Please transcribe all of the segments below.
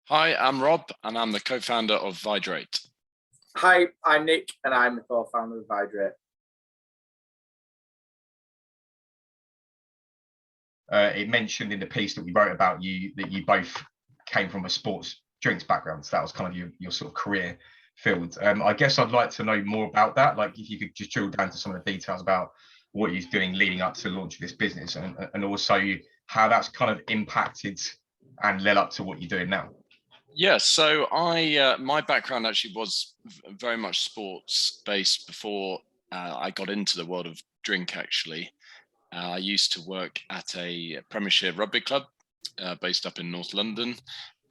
Hi, I'm Rob, and I'm the co-founder of ViDrate. Hi, I'm Nick, and I'm the co-founder of ViDrate. It mentioned in the piece that we wrote about you that you both came from a sports drinks background. So that was kind of your sort of career field. I guess I'd like to know more about that. Like if you could just drill down to some of the details about what you're doing leading up to the launch of this business and also how that's kind of impacted and led up to what you're doing now. Yeah, so my background actually was very much sports based before I got into the world of drink. Actually, I used to work at a Premiership rugby club based up in North London.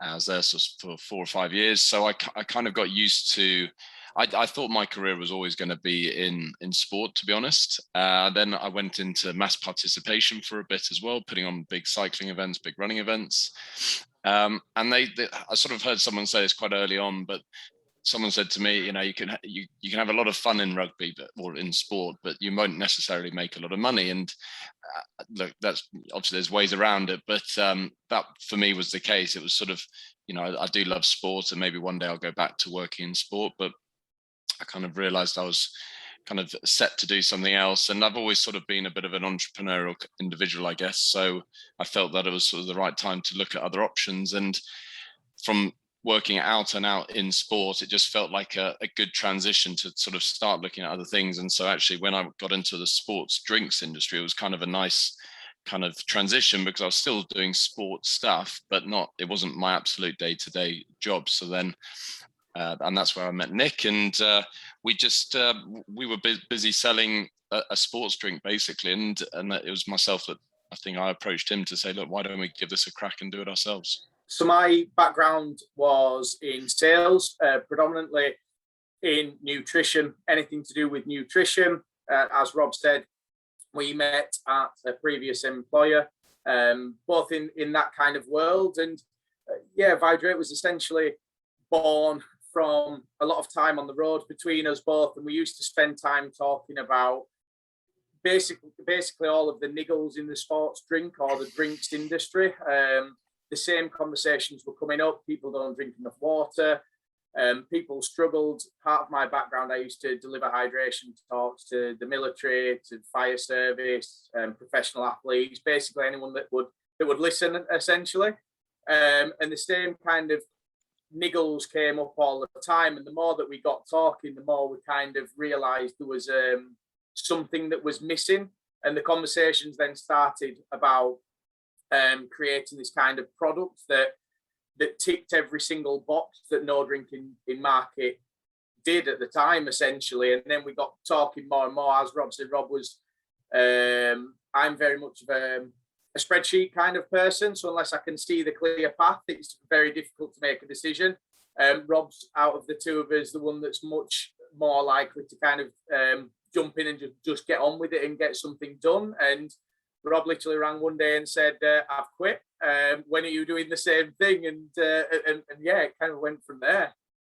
I was there for 4 or 5 years, so I kind of got used to. I thought my career was always going to be in sport, to be honest. Then I went into mass participation for a bit as well, putting on big cycling events, big running events. And I sort of heard someone say this quite early on, but someone said to me, you can have a lot of fun in rugby, or in sport, but you won't necessarily make a lot of money. And look, that's obviously there's ways around it, but that for me was the case. It was sort of, I do love sport, and maybe one day I'll go back to working in sport, but I kind of realized I was kind of set to do something else. And I've always sort of been a bit of an entrepreneurial individual, I guess. So I felt that it was sort of the right time to look at other options. And from working out and out in sport, it just felt like a good transition to sort of start looking at other things. And so actually when I got into the sports drinks industry, it was kind of a nice kind of transition because I was still doing sports stuff, but it wasn't my absolute day-to-day job. So then and that's where I met Nick, and we were busy selling a sports drink basically, and it was myself that I think I approached him to say, look, why don't we give this a crack and do it ourselves? So my background was in sales, predominantly in nutrition, anything to do with nutrition. As Rob said, we met at a previous employer, both in that kind of world. And ViDrate was essentially born from a lot of time on the road between us both, and we used to spend time talking about basically all of the niggles in the sports drink or the drinks industry. The same conversations were coming up. People don't drink enough water. People struggled. Part of my background, I used to deliver hydration talks to the military, to fire service, professional athletes, basically anyone that would listen, essentially. And the same kind of niggles came up all the time, and the more that we got talking, the more we kind of realized there was something that was missing, and the conversations then started about creating this kind of product that ticked every single box that no drink in market did at the time, essentially. And then we got talking more and more. As Rob said, Rob was I'm very much of a spreadsheet kind of person, so unless I can see the clear path, it's very difficult to make a decision. Rob's, out of the two of us, the one that's much more likely to kind of jump in and just get on with it and get something done. And Rob literally rang one day and said, I've quit. When are you doing the same thing? And yeah, it kind of went from there.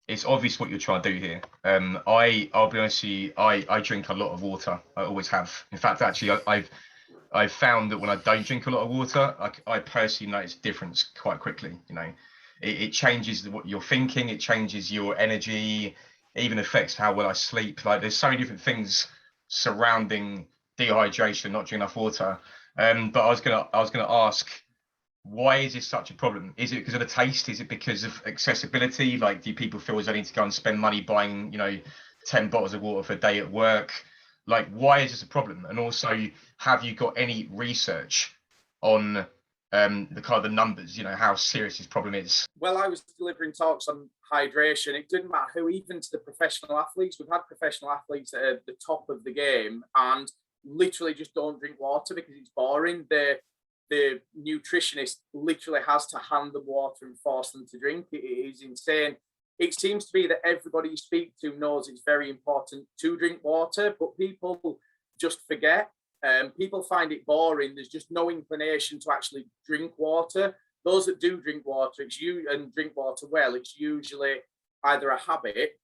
It's obvious what you're trying to do here. I'll be honest with you, I drink a lot of water. I always have. In fact, actually, I've found that when I don't drink a lot of water, I personally notice a difference quite quickly. It changes what you're thinking, it changes your energy, even affects how well I sleep. Like there's so many different things surrounding dehydration, not drinking enough water. But I was gonna ask, why is this such a problem? Is it because of the taste? Is it because of accessibility? Like, do people feel as they need to go and spend money buying, 10 bottles of water for a day at work? Like, why is this a problem? And also, have you got any research on the kind of the numbers, how serious this problem is? Well, I was delivering talks on hydration. It didn't matter who, even to the professional athletes. We've had professional athletes at the top of the game and literally just don't drink water because it's boring. The nutritionist literally has to hand them water and force them to drink. It is insane. It seems to be that everybody you speak to knows it's very important to drink water, but people just forget. People find it boring. There's just no inclination to actually drink water. Those that do drink water, and drink water well, it's usually either a habit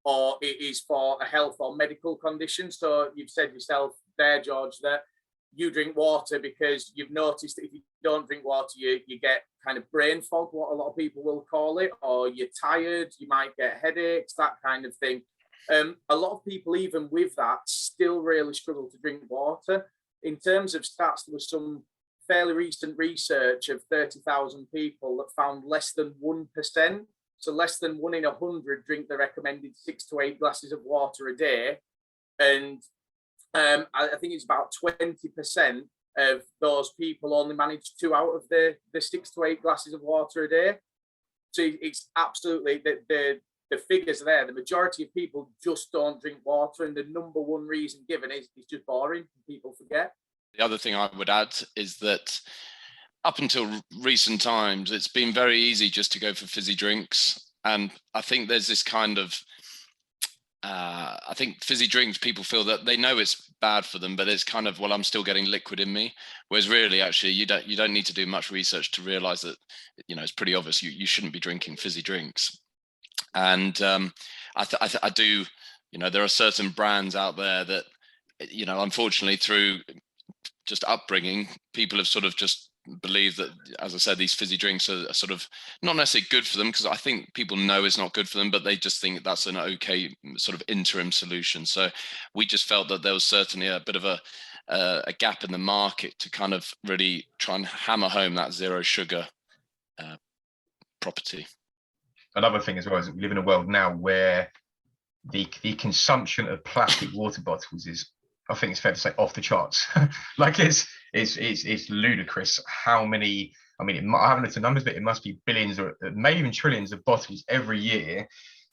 or it is for a health or medical condition. So you've said yourself there, George, that you drink water because you've noticed that if you don't drink water, you get kind of brain fog, what a lot of people will call it, or you're tired, you might get headaches, that kind of thing. A lot of people, even with that, still really struggle to drink water. In terms of stats, there was some fairly recent research of 30,000 people that found less than 1%, so less than 1 in 100 drink the recommended 6 to 8 glasses of water a day. And I think it's about 20% of those people only manage 2 out of the 6 to 8 glasses of water a day. So it's absolutely, the figures there, the majority of people just don't drink water, and the number one reason given is it's just boring, people forget. The other thing I would add is that up until recent times, it's been very easy just to go for fizzy drinks. And I think there's this kind of, I think fizzy drinks, people feel that they know it's bad for them, but it's kind of, well, I'm still getting liquid in me. Whereas really, actually, you don't need to do much research to realize that, it's pretty obvious you shouldn't be drinking fizzy drinks. And I do, there are certain brands out there that, unfortunately, through just upbringing, people have sort of just believed that, as I said, these fizzy drinks are sort of not necessarily good for them, because I think people know it's not good for them, but they just think that's an okay sort of interim solution. So we just felt that there was certainly a bit of a gap in the market to kind of really try and hammer home that zero sugar property. Another thing as well is that we live in a world now where the consumption of plastic water bottles is, I think it's fair to say, off the charts. Like it's ludicrous how many. I mean, I haven't looked at numbers, but it must be billions or maybe even trillions of bottles every year.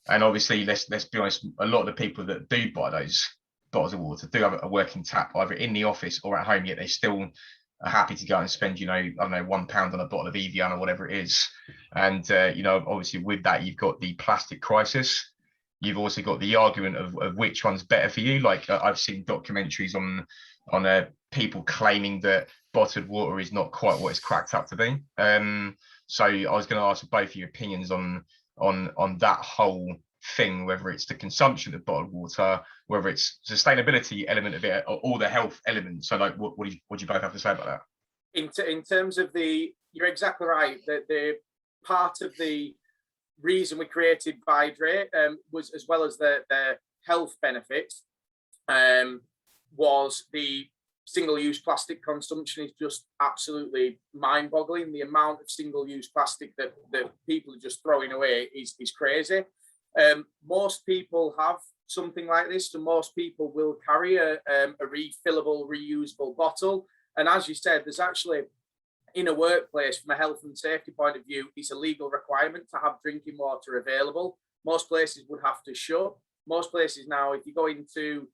And obviously, let's be honest, a lot of the people that do buy those bottles of water do have a working tap either in the office or at home. Yet they still are happy to go and spend, I don't know, £1 on a bottle of Evian or whatever it is. And obviously with that, you've got the plastic crisis. You've also got the argument of which one's better for you. Like I've seen documentaries on people claiming that bottled water is not quite what it's cracked up to be. So I was going to ask both of your opinions on that whole thing, whether it's the consumption of bottled water, whether it's sustainability element of it, or the health element. So like, what do you both have to say about that? In terms of you're exactly right. That the part of the reason we created ViDrate was, as well as the health benefits, was the single-use plastic consumption is just absolutely mind-boggling. The amount of single-use plastic that people are just throwing away is crazy. Most people have something like this, so most people will carry a refillable, reusable bottle. And as you said, there's actually, in a workplace, from a health and safety point of view, it's a legal requirement to have drinking water available. Most places would have to shut. Most places now, if you go into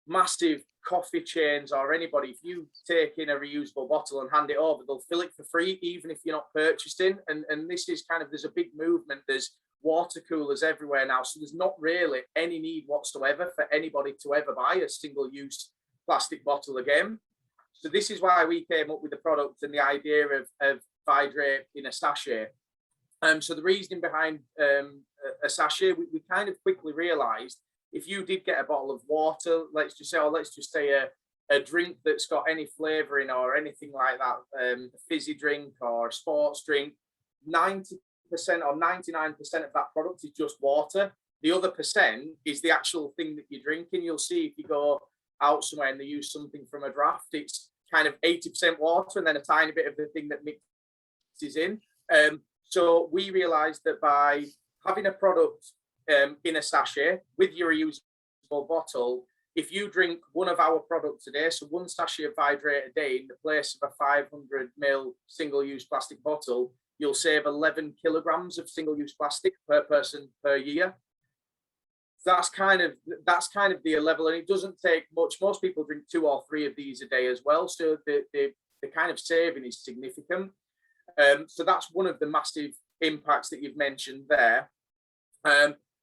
massive coffee chains or anybody, if you take in a reusable bottle and hand it over, they'll fill it for free, even if you're not purchasing. And this is kind of, there's a big movement. There's water coolers everywhere now. So there's not really any need whatsoever for anybody to ever buy a single-use plastic bottle again. So this is why we came up with the product and the idea of ViDrate in a sachet. So the reasoning behind a sachet, we kind of quickly realized, if you did get a bottle of water, let's just say a drink that's got any flavoring or anything like that, a fizzy drink or a sports drink, 90% or 99% of that product is just water. The other percent is the actual thing that you're drinking. You'll see if you go out somewhere and they use something from a draft, it's kind of 80% water and then a tiny bit of the thing that mixes in. So we realized that by having a product in a sachet with your reusable bottle, if you drink one of our products a day, so one sachet of ViDrate a day in the place of a 500 ml single-use plastic bottle, you'll save 11 kilograms of single-use plastic per person per year. That's kind of the level, and it doesn't take much. Most people drink 2 or 3 of these a day as well, so the kind of saving is significant. So that's one of the massive impacts that you've mentioned there.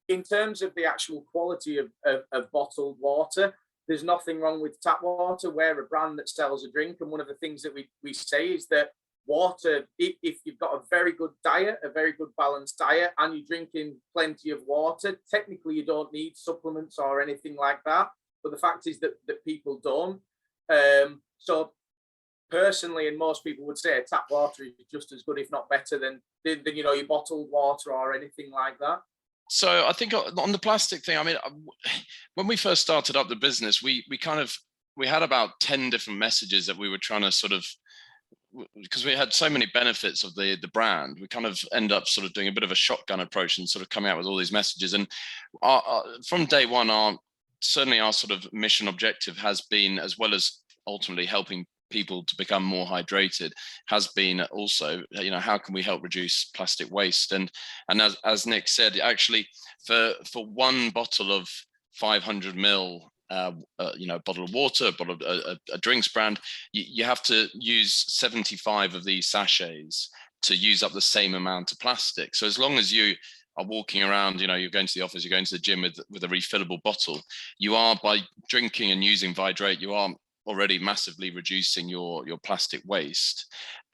In terms of the actual quality of bottled water, there's nothing wrong with tap water. We're a brand that sells a drink, and one of the things that we say is that water, if you've got a very good diet, a very good balanced diet, and you're drinking plenty of water, technically you don't need supplements or anything like that. But the fact is that people don't. So personally, and most people would say tap water is just as good, if not better than you know, your bottled water or anything like that. So I think on the plastic thing, I mean, when we first started up the business, we had about 10 different messages that we were trying to sort of, because we had so many benefits of the brand, we kind of end up sort of doing a bit of a shotgun approach and sort of coming out with all these messages. And from day one, certainly our sort of mission objective has been, as well as ultimately helping people to become more hydrated, has been also, you know, how can we help reduce plastic waste? And as Nick said, actually, for one bottle of 500 ml, you know, a bottle of water, a drinks brand, you have to use 75 of these sachets to use up the same amount of plastic. So as long as you are walking around, you know, you're going to the office, you're going to the gym with a refillable bottle, you are, by drinking and using ViDrate, you are already massively reducing your plastic waste.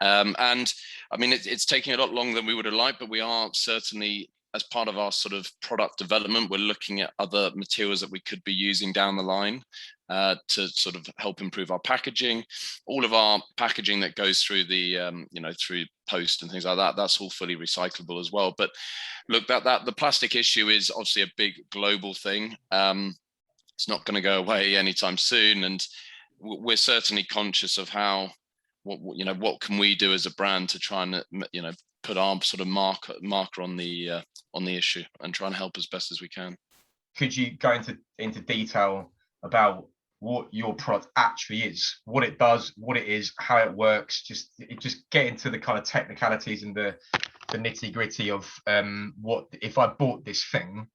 And I mean, it's taking a lot longer than we would have liked, but we are certainly, as part of our sort of product development, we're looking at other materials that we could be using down the line to sort of help improve our packaging. All of our packaging that goes through the, you know, through post and things like that, that's all fully recyclable as well. But look, that the plastic issue is obviously a big global thing. It's not going to go away anytime soon, and we're certainly conscious of how, you know, what can we do as a brand to try and, you know, put our sort of marker on the issue and try and help as best as we can. Could you go into detail about what your product actually is, what it does, what it is, how it works? Just get into the kind of technicalities and the nitty gritty of what, if I bought this thing,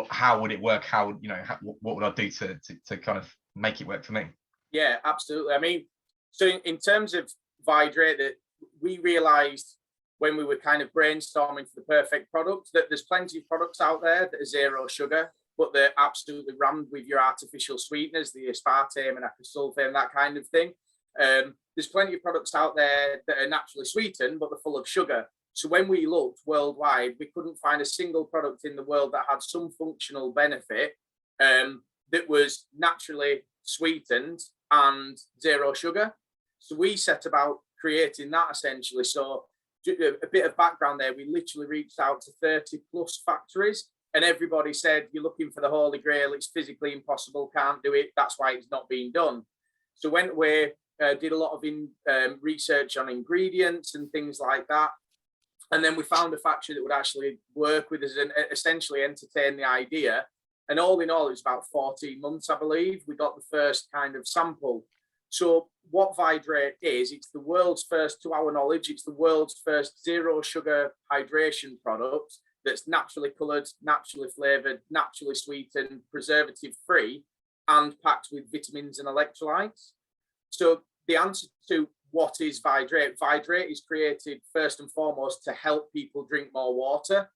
how would it work? How, you know, what would I do to kind of make it work for me? Yeah, absolutely. I mean, so in terms of ViDrate, that we realized when we were kind of brainstorming for the perfect product, that there's plenty of products out there that are zero sugar, but they're absolutely rammed with your artificial sweeteners, the aspartame and acesulfame, that kind of thing. There's plenty of products out there that are naturally sweetened, but they're full of sugar. So when we looked worldwide, we couldn't find a single product in the world that had some functional benefit that was naturally sweetened and zero sugar. So we set about creating that essentially. So a bit of background there, we literally reached out to 30 plus factories, and everybody said, you're looking for the holy grail, it's physically impossible, can't do it, that's why it's not being done. So went away, did a lot of research on ingredients and things like that, and then we found a factory that would actually work with us and essentially entertain the idea. And all in all, it was about 14 months, I believe, we got the first kind of sample. So what ViDrate is, it's the world's first, to our knowledge, it's the world's first zero sugar hydration product that's naturally coloured, naturally flavoured, naturally sweetened, preservative free, and packed with vitamins and electrolytes. So the answer to what is ViDrate? ViDrate is created first and foremost to help people drink more water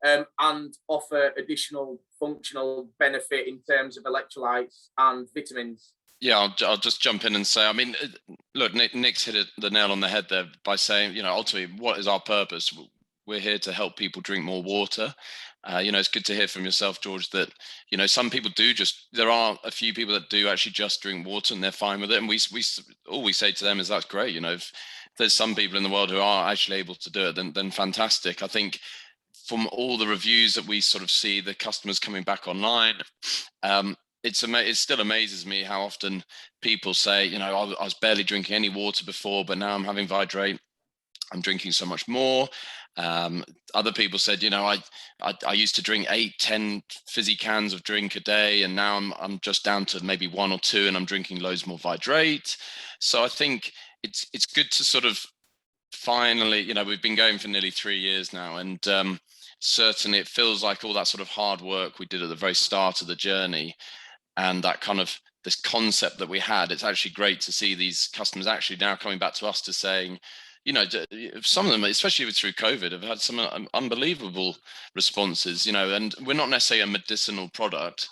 and offer additional functional benefit in terms of electrolytes and vitamins. Yeah, I'll just jump in and say, I mean, look, Nick's hit the nail on the head there by saying, you know, ultimately, what is our purpose? We're here to help people drink more water. You know, it's good to hear from yourself, George, that, you know, some people do there are a few people that do actually just drink water and they're fine with it. And we all we say to them is, that's great. You know, if there's some people in the world who are actually able to do it, then fantastic. I think from all the reviews that we sort of see, the customers coming back online, it still amazes me how often people say, you know, I was barely drinking any water before, but now I'm having ViDrate, I'm drinking so much more. Other people said, you know, I used to drink 8-10 fizzy cans of drink a day, and now I'm just down to maybe 1 or 2, and I'm drinking loads more ViDrate. So I think it's good to sort of finally, you know, we've been going for nearly 3 years now, and certainly it feels like all that sort of hard work we did at the very start of the journey, and that kind of this concept that we had, it's actually great to see these customers actually now coming back to us to saying, you know, some of them, especially through COVID, have had some unbelievable responses, you know, and we're not necessarily a medicinal product,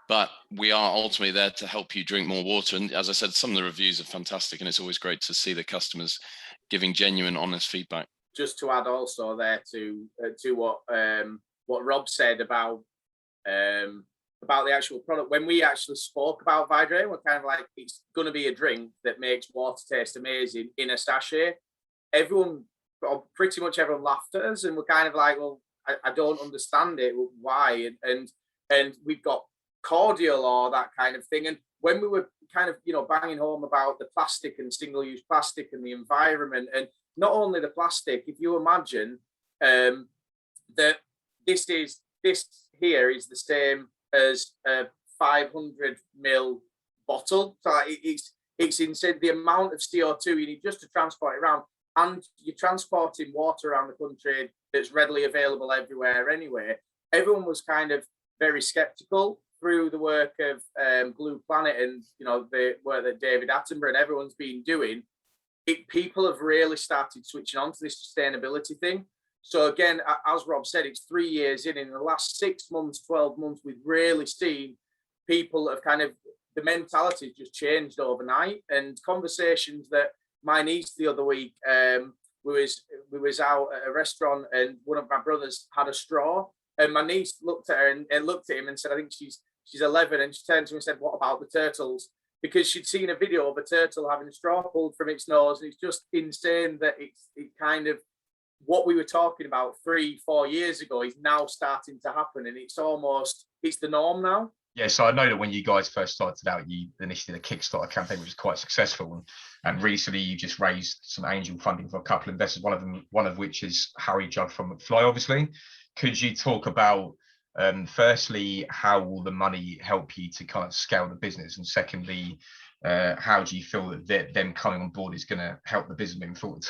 but we are ultimately there to help you drink more water. And as I said, some of the reviews are fantastic, and it's always great to see the customers giving genuine, honest feedback. Just to add also there to what Rob said about about the actual product. When we actually spoke about ViDrate, we're kind of like, it's going to be a drink that makes water taste amazing in a sachet. Everyone, or pretty much everyone, laughed at us, and we're kind of like, well, I don't understand it. Why? And we've got cordial or that kind of thing. And when we were kind of, banging home about the plastic and single-use plastic and the environment, and not only the plastic, if you imagine that this here is the same as a 500 ml bottle. So it's insane the amount of CO2 you need just to transport it around, and you're transporting water around the country that's readily available everywhere anyway. Everyone was kind of very skeptical through the work of Blue Planet and the work that David Attenborough and everyone's been doing. People have really started switching on to this sustainability thing. So again, as Rob said, it's 3 years in the last 6 months, 12 months, we've really seen people have kind of, the mentality just changed overnight. And conversations that my niece the other week, we was out at a restaurant and one of my brothers had a straw, and my niece looked at her and looked at him and said, I think she's 11, and she turned to him and said, what about the turtles? Because she'd seen a video of a turtle having a straw pulled from its nose, and it's just insane that it kind of, what we were talking about 3-4 years ago is now starting to happen, and it's the norm now. Yeah, so I know that when you guys first started out, you initially did a Kickstarter campaign, which was quite successful, and recently you just raised some angel funding for a couple of investors. One of which is Judd from McFly, obviously. Could you talk about firstly how will the money help you to kind of scale the business, and secondly, how do you feel that them coming on board is going to help the business moving forward?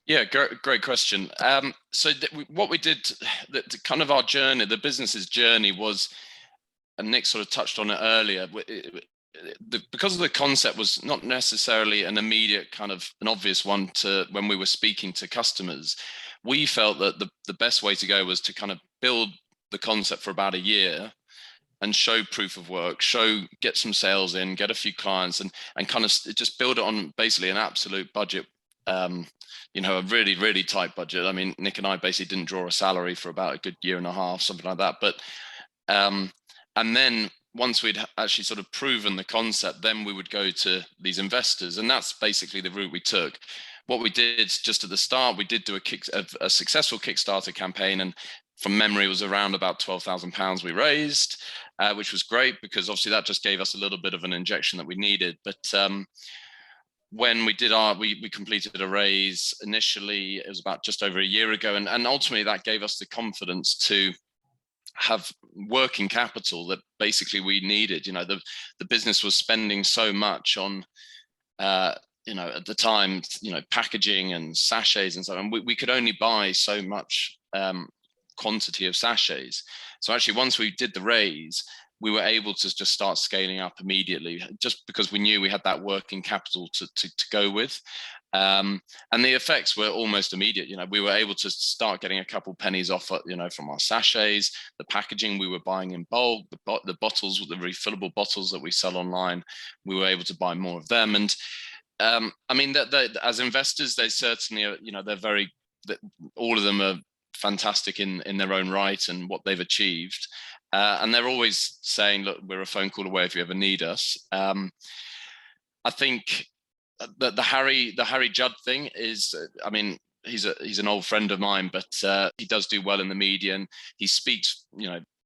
Yeah, great question. So what we did, kind of our journey, the business's journey was, and Nick sort of touched on it earlier, because of the concept was not necessarily an immediate kind of an obvious one to when we were speaking to customers. We felt that the best way to go was to kind of build the concept for about a year and show proof of work, get some sales in, get a few clients, and kind of just build it on basically an absolute budget. A really, really tight budget. I mean, Nick and I basically didn't draw a salary for about a good year and a half, something like that. But, and then once we'd actually sort of proven the concept, then we would go to these investors. And that's basically the route we took. What we did just at the start, we did do a successful Kickstarter campaign. And from memory, it was around about £12,000 we raised, which was great because obviously that just gave us a little bit of an injection that we needed. But, when we did we completed a raise initially, it was about just over a year ago, and ultimately that gave us the confidence to have working capital that basically we needed. The business was spending so much on at the time, packaging and sachets and so on. We could only buy so much quantity of sachets. So actually, once we did the raise, we were able to just start scaling up immediately, just because we knew we had that working capital to go with. And the effects were almost immediate. We were able to start getting a couple pennies off, from our sachets, the packaging we were buying in bulk, the bottles, the refillable bottles that we sell online, we were able to buy more of them. And I mean, as investors, they certainly are, all of them are fantastic in their own right and what they've achieved. And they're always saying, look, we're a phone call away if you ever need us. I think that the Harry Judd thing is, I mean, he's an old friend of mine, but he does do well in the media, and he speaks,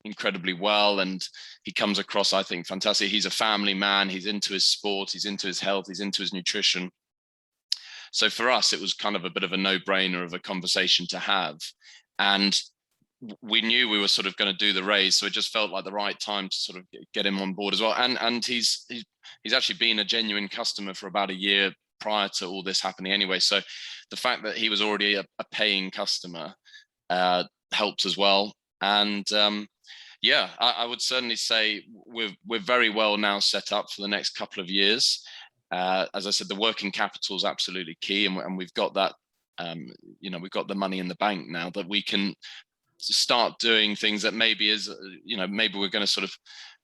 incredibly well, and he comes across, I think, fantastic. He's a family man. He's into his sport. He's into his health. He's into his nutrition. So for us, it was kind of a bit of a no-brainer of a conversation to have. And we knew we were sort of going to do the raise, so it just felt like the right time to sort of get him on board as well. And he's actually been a genuine customer for about a year prior to all this happening anyway. So the fact that he was already a paying customer helped as well. And I would certainly say we're very well now set up for the next couple of years. As I said, the working capital is absolutely key, and we've got that. We've got the money in the bank now that we can start doing things that maybe maybe we're going to sort of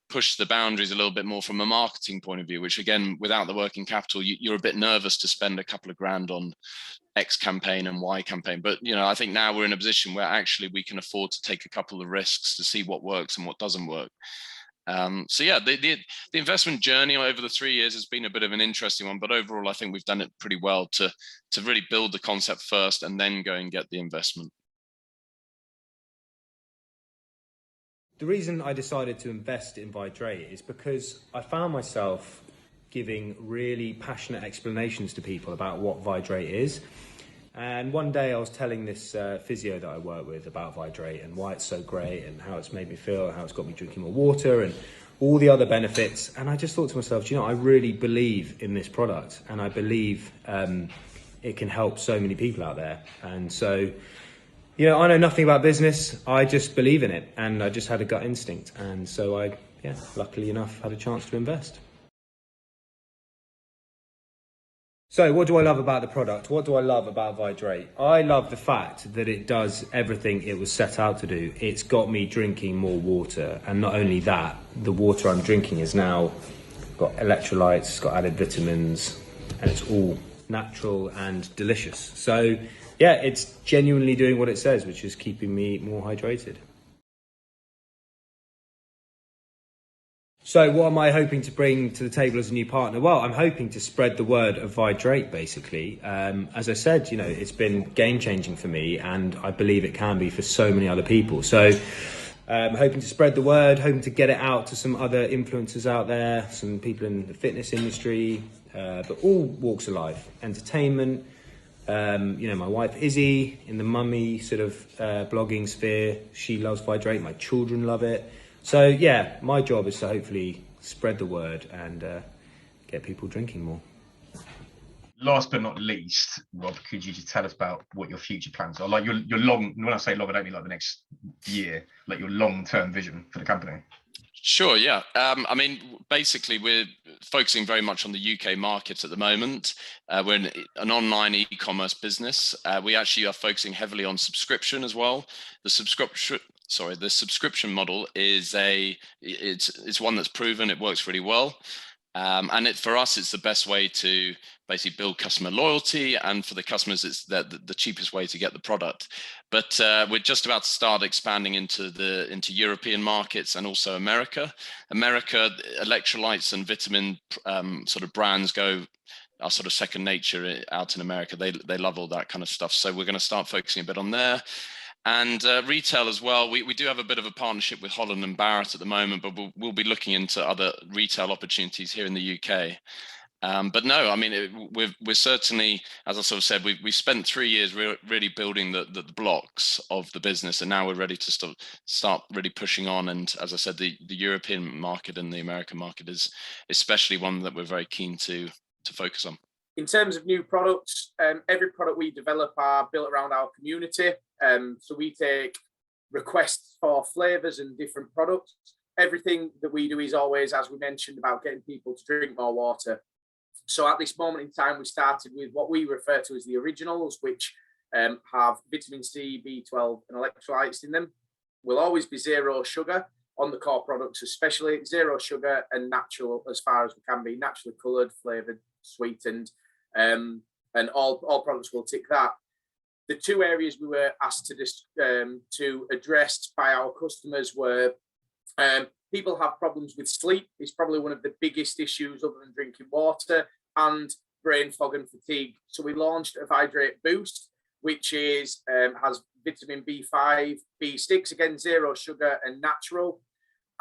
push the boundaries a little bit more from a marketing point of view, which again, without the working capital, you're a bit nervous to spend a couple of grand on X campaign and Y campaign. But, I think now we're in a position where actually we can afford to take a couple of risks to see what works and what doesn't work. So yeah, the investment journey over the 3 years has been a bit of an interesting one, but overall I think we've done it pretty well to really build the concept first and then go and get the investment. The reason I decided to invest in ViDrate is because I found myself giving really passionate explanations to people about what ViDrate is. And one day I was telling this physio that I work with about ViDrate and why it's so great and how it's made me feel, how it's got me drinking more water and all the other benefits. And I just thought to myself, I really believe in this product, and I believe it can help so many people out there. And so, I know nothing about business. I just believe in it, and I just had a gut instinct. And so I, luckily enough, had a chance to invest. So what do I love about the product? What do I love about ViDrate? I love the fact that it does everything it was set out to do. It's got me drinking more water. And not only that, the water I'm drinking is now got electrolytes, it's got added vitamins, and it's all natural and delicious. So yeah, it's genuinely doing what it says, which is keeping me more hydrated. So what am I hoping to bring to the table as a new partner? Well, I'm hoping to spread the word of ViDrate, basically. As I said, it's been game-changing for me, and I believe it can be for so many other people. So hoping to spread the word, hoping to get it out to some other influencers out there, some people in the fitness industry, but all walks of life, entertainment. My wife Izzy in the mummy sort of blogging sphere, she loves ViDrate. My children love it. So yeah, my job is to hopefully spread the word and get people drinking more. Last but not least, Rob, could you just tell us about what your future plans are? Like your long, when I say long, I don't mean like the next year, like your long-term vision for the company. Sure, yeah. Basically, we're focusing very much on the UK market at the moment. We're an online e-commerce business. We actually are focusing heavily on subscription as well. The subscription model is it's one that's proven, it works really well. And for us, it's the best way to basically build customer loyalty, and for the customers, it's the cheapest way to get the product. But we're just about to start expanding into European markets and also America. Electrolytes and vitamin sort of brands are sort of second nature out in America. They love all that kind of stuff. So we're going to start focusing a bit on there. And retail as well. We do have a bit of a partnership with Holland and Barrett at the moment, but we'll be looking into other retail opportunities here in the UK. But no, we're certainly, as I sort of said, we spent 3 years really building the blocks of the business, and now we're ready to start really pushing on. And as I said, the European market and the American market is especially one that we're very keen to focus on. In terms of new products, every product we develop are built around our community. So we take requests for flavors and different products. Everything that we do is always, as we mentioned, about getting people to drink more water. So at this moment in time, we started with what we refer to as the originals, which have vitamin C, B12 and electrolytes in them. Will always be zero sugar on the core products, especially zero sugar and natural as far as we can be, naturally coloured, flavoured, sweetened, and all products will tick that. The two areas we were asked to address by our customers were people have problems with sleep. It's probably one of the biggest issues other than drinking water, and brain fog and fatigue. So we launched a ViDrate Boost, which has vitamin B5, B6, again, zero sugar and natural,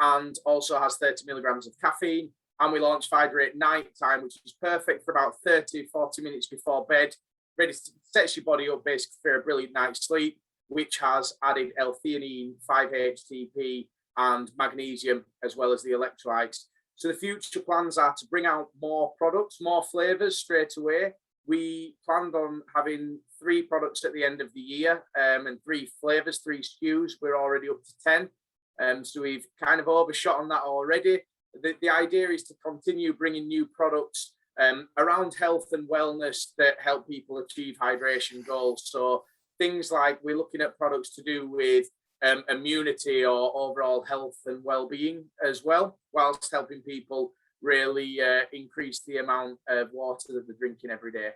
and also has 30 milligrams of caffeine. And we launched ViDrate Nighttime, which is perfect for about 30-40 minutes before bed. Ready to set your body up basically for a brilliant night's sleep, which has added L-theanine, 5-HTP, and magnesium, as well as the electrolytes. So the future plans are to bring out more products, more flavors straight away. We planned on having 3 products at the end of the year, and 3 flavors, 3 SKUs. We're already up to 10. So we've kind of overshot on that already. The idea is to continue bringing new products around health and wellness that help people achieve hydration goals. So things like we're looking at products to do with immunity or overall health and well-being as well, whilst helping people really increase the amount of water that they're drinking every day.